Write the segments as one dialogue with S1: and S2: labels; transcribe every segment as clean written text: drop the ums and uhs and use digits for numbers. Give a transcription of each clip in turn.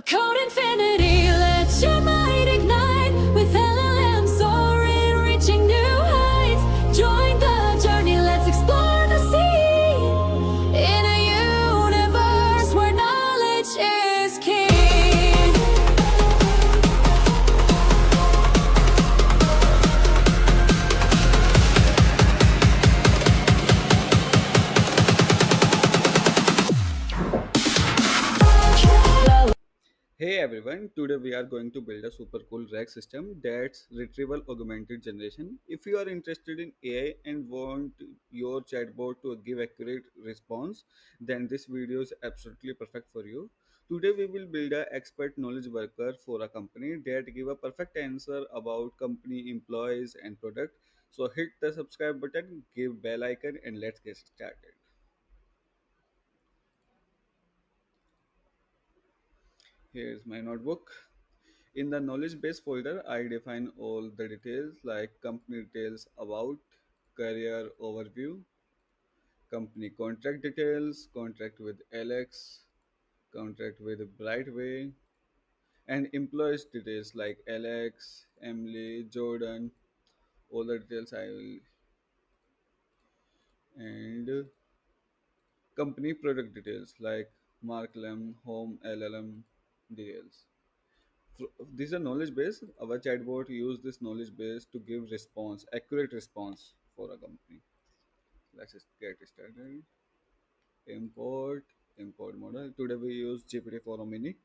S1: Code infinity, let your mind ignite with LLM soaring, reaching new heights. Join the journey, let's explore the scene in a universe where knowledge is king.
S2: Hey everyone, today we are going to build a super cool RAG system that's Retrieval Augmented Generation. If you are interested in AI and want your chatbot to give accurate response, then this video is absolutely perfect for you. Today we will build a expert knowledge worker for a company that give a perfect answer about company, employees and product. So hit the subscribe button, give bell icon and let's get started. Here's my notebook. In the knowledge base folder, I define all the details like company details about, career overview, company contract details, contract with Alex, contract with Brightway, and employees details like Alex, Emily, Jordan, all the details I will, and company product details like Mark Lem, Home, LLM details. These are knowledge base. Our chatbot use this knowledge base to give response, accurate response for a company. Let's just get started. Import, import model. Today we use GPT-4o-mini.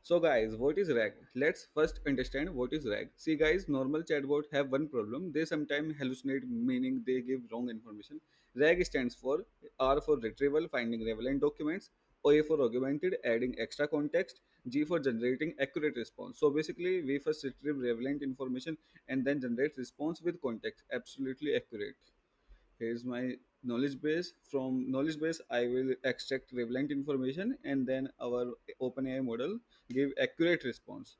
S2: So guys, what is RAG? Let's first understand what is RAG. See guys, normal chatbot have one problem. They sometimes hallucinate, meaning they give wrong information. RAG stands for R for retrieval, finding relevant documents. O for augmented, adding extra context. G for generating accurate response. So basically, we first retrieve relevant information and then generate response with context. Absolutely accurate. Here's my knowledge base. From knowledge base, I will extract relevant information and then our OpenAI model give accurate response.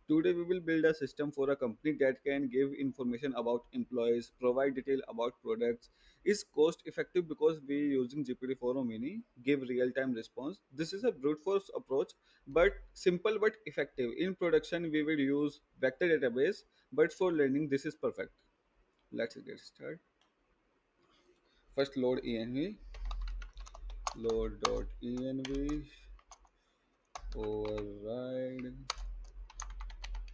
S2: Today we will build a system for a company that can give information about employees, provide detail about products, is cost effective because we using GPT-4o mini, give real-time response. This is a brute force approach, but simple but effective. In production, we will use vector database, but for learning, this is perfect. Let's get started. First load env, load.env, override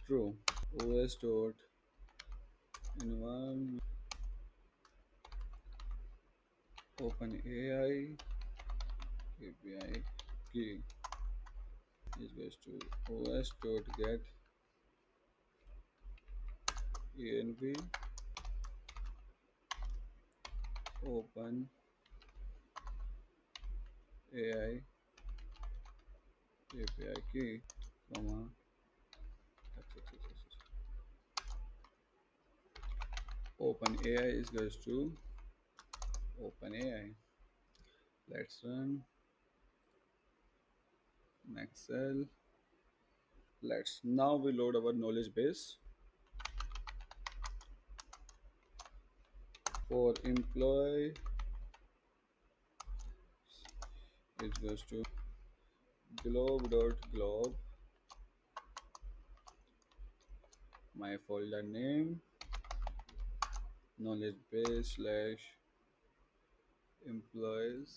S2: true, os.environment, OpenAI API key is goes to os.get env open AI API key, comma, OpenAI is goes to OpenAI. Let's run next cell. Let's now we load our knowledge base for employee. It goes to globe.globe, my folder name, knowledge base slash employees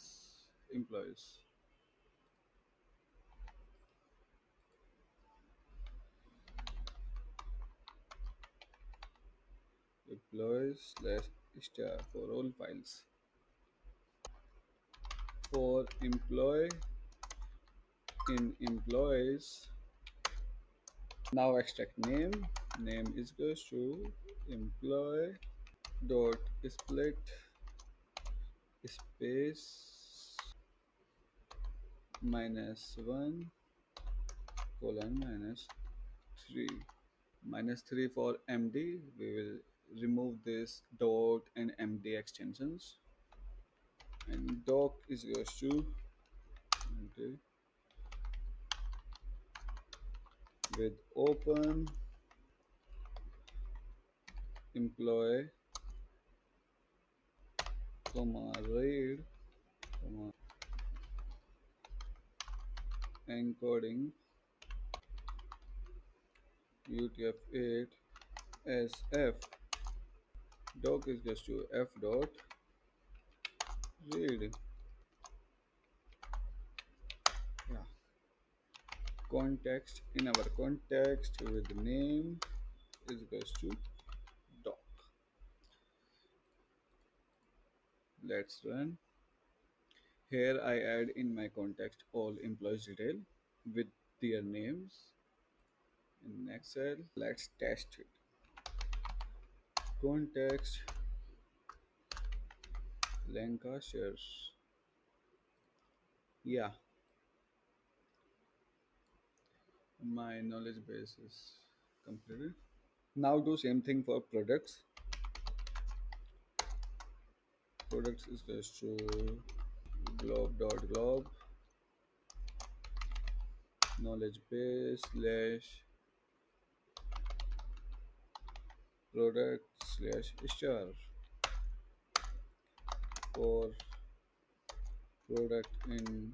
S2: employees slash star for all files. For employee, in employees, now extract name is goes to employee dot split space -1 colon -3, -3 for MD. We will remove this dot and MD extensions, and doc is goes to MD with open employee comma read comma encoding UTF-8 as F. Doc is equals to F dot read. Yeah. Context in our context with name is equals to doc. Let's run. Here I add in my context all employees detail with their names in Excel. Let's test it. Context Lancashire. Yeah, my knowledge base is completed. Now do same thing for products. Products is equals to globe knowledge base slash product slash star for product in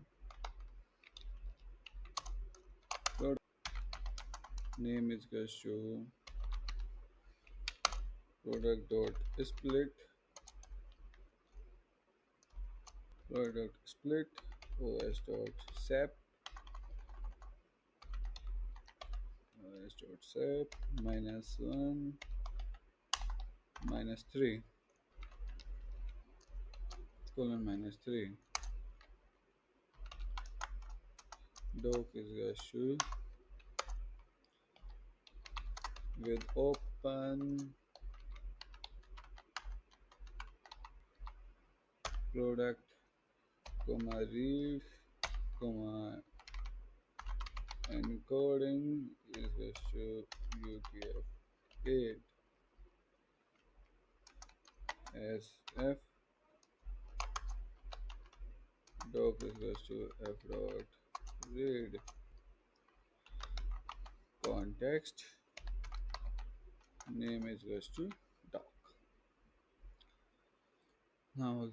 S2: product name is equals to product dot split product split os dot sap os dot sap -1 -3 colon -3 doc is equals to with open product comma ref comma encoding is equals to UTF-8 as F doc is equals to F dot read context name is equals to doc. Now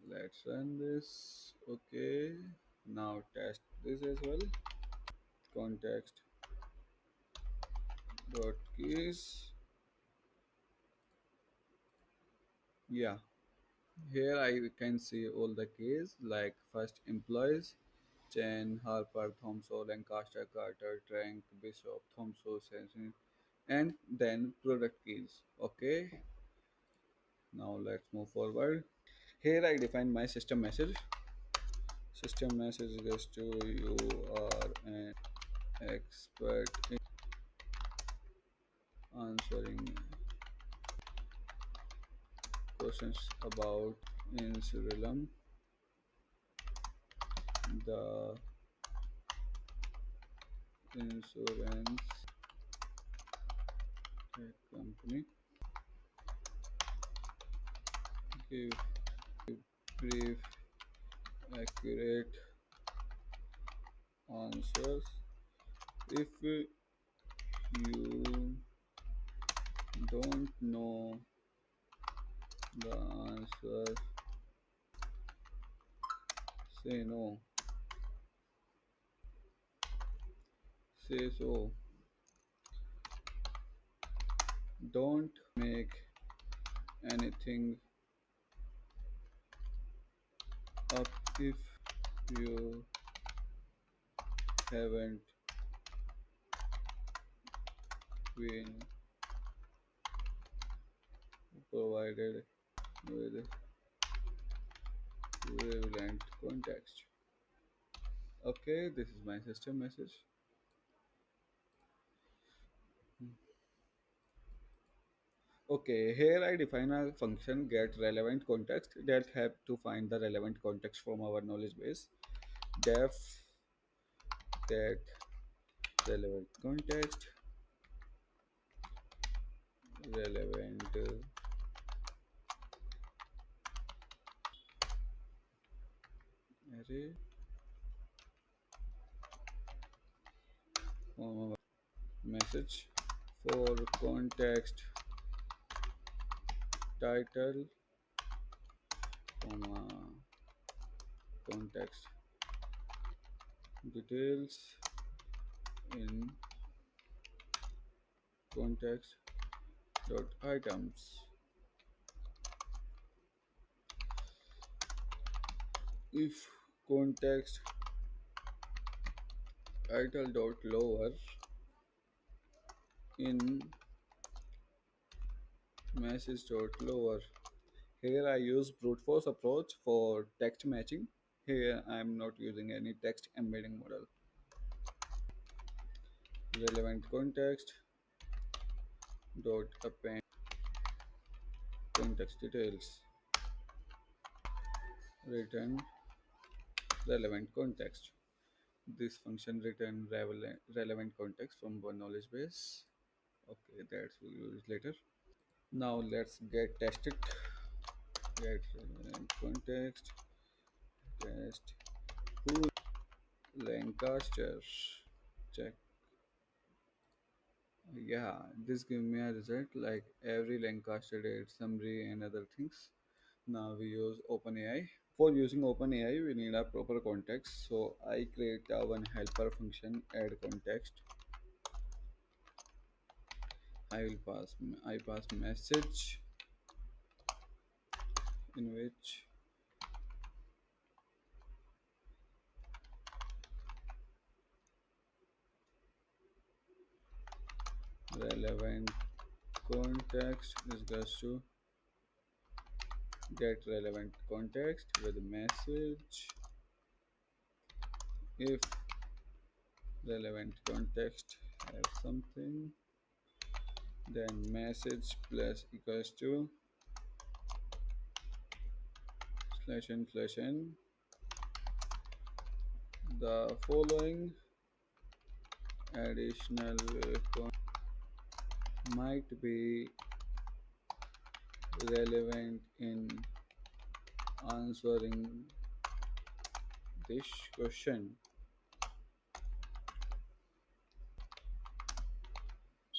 S2: let's run this. Okay, now test this as well. Context dot keys. Yeah, here I can see all the keys like first employees Chen, Harper, Thomson, Lancaster, Carter, Trank, Bishop, Thomson, Sensen, and then product keys. Okay, now let's move forward. Here I define my system message. System message is to you are an expert in answering questions about insurance, the insurance company. Give brief, accurate answers. If you don't know the answer, say no. Say so. Don't make anything up if you haven't been provided with relevant context. Okay, this is my system message. Okay, here I define a function get relevant context that help to find the relevant context from our knowledge base. Def get relevant context relevant array from our message for context title comma context details in context dot items. If context title dot lower in message dot lower. Here I use brute force approach for text matching. Here I am not using any text embedding model. Relevant context dot append context details. Return relevant context. This function return relevant context from one knowledge base. Okay, that's we'll use later. Now let's get tested. Get relevant context. Test who Lancaster. Check. Yeah, this give me a result like every Lancaster date summary and other things. Now we use OpenAI. For using OpenAI, we need a proper context. So I create a one helper function add context. I pass message in which relevant context is equals to get relevant context with message if relevant context has something, then message plus equals to slash n. The following additional might be relevant in answering this question.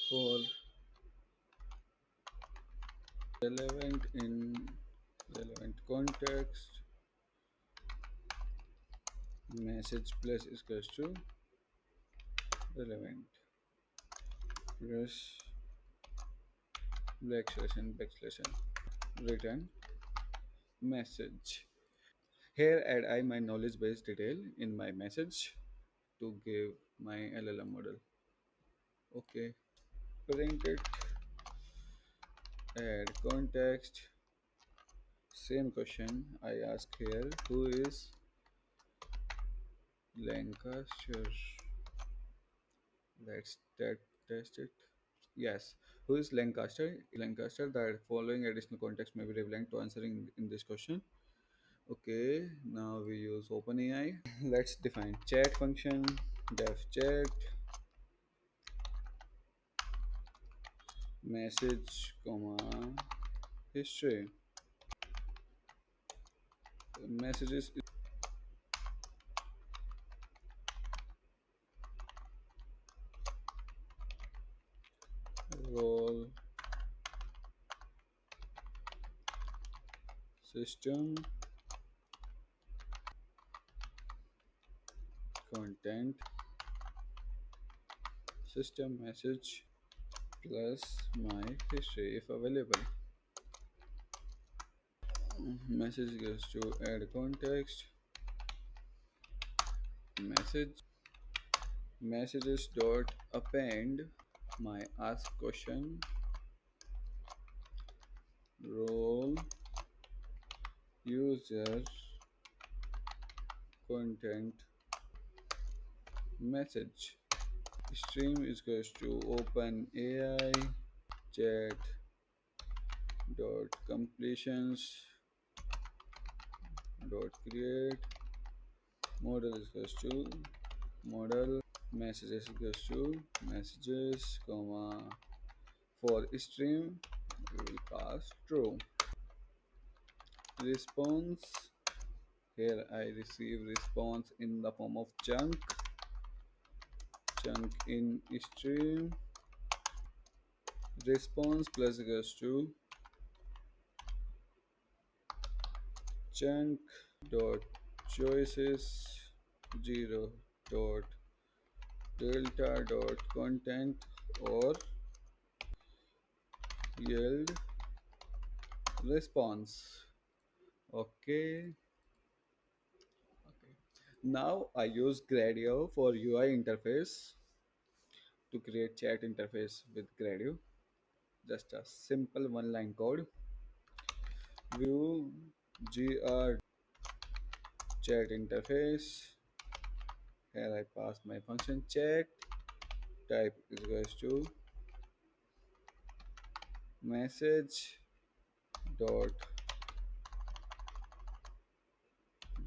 S2: For relevant in relevant context, message plus equals to relevant plus backslash n return message. Here add I my knowledge base detail in my message to give my LLM model. Okay, print it, add context. Same question I ask here. Who is Lancaster? Let's test it. Yes. Who is Lancaster? Lancaster. The following additional context may be relevant to answering in this question. Okay. Now we use OpenAI. Let's define chat function. Def chat message comma history. Messages role system content system message plus my history if available. Message goes to add context message messages dot append my ask question role user content message stream is goes to open AI chat dot completions dot create model is goes to model messages goes to messages comma for stream we will pass true response. Here I receive response in the form of chunk in stream response plus goes to chunk dot choices 0 dot delta dot content or yield response. Okay. Okay. Now I use Gradio for UI interface to create chat interface with Gradio. Just a simple one line code. View gr chat interface. Here I pass my function chat. Type is equals to message dot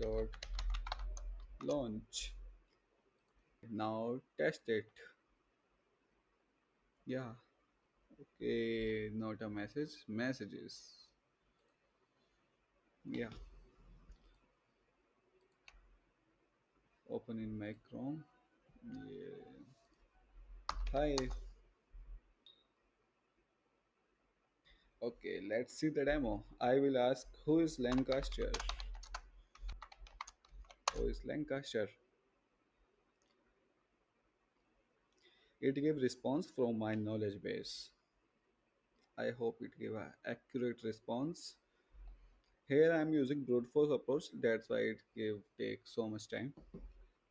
S2: dot launch. Now test it. Yeah. Okay. Not a message. Messages. Yeah. Open in my Chrome. Yeah. Hi. Okay, let's see the demo. I will ask who is Lancaster? Who is Lancaster? It gave response from my knowledge base. I hope it gave an accurate response. Here I am using brute force approach. That's why it gave take so much time.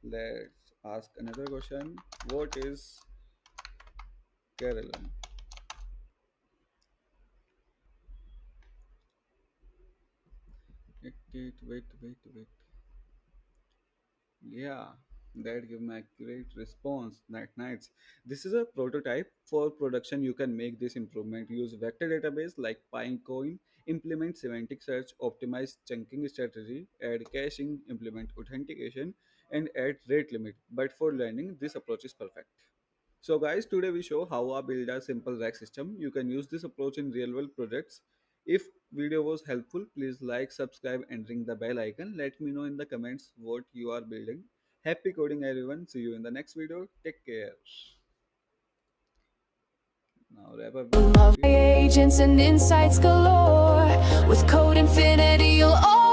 S2: Let's ask another question. What is Carolyn? Wait. Yeah, that give me accurate response. Nice. This is a prototype for production. You can make this improvement. Use vector database like Pinecoin. Implement semantic search. Optimize chunking strategy. Add caching. Implement authentication, and add rate limit. But for learning, this approach is perfect. So guys, today we show how I build a simple rack system. You can use this approach in real world projects. If video was helpful, please like, subscribe and ring the bell icon. Let me know in the comments what you are building. Happy coding everyone. See you in the next video. Take care. Now wrap up with
S1: Love
S2: beauty.
S1: agents and insights galore. With code infinity, you'll always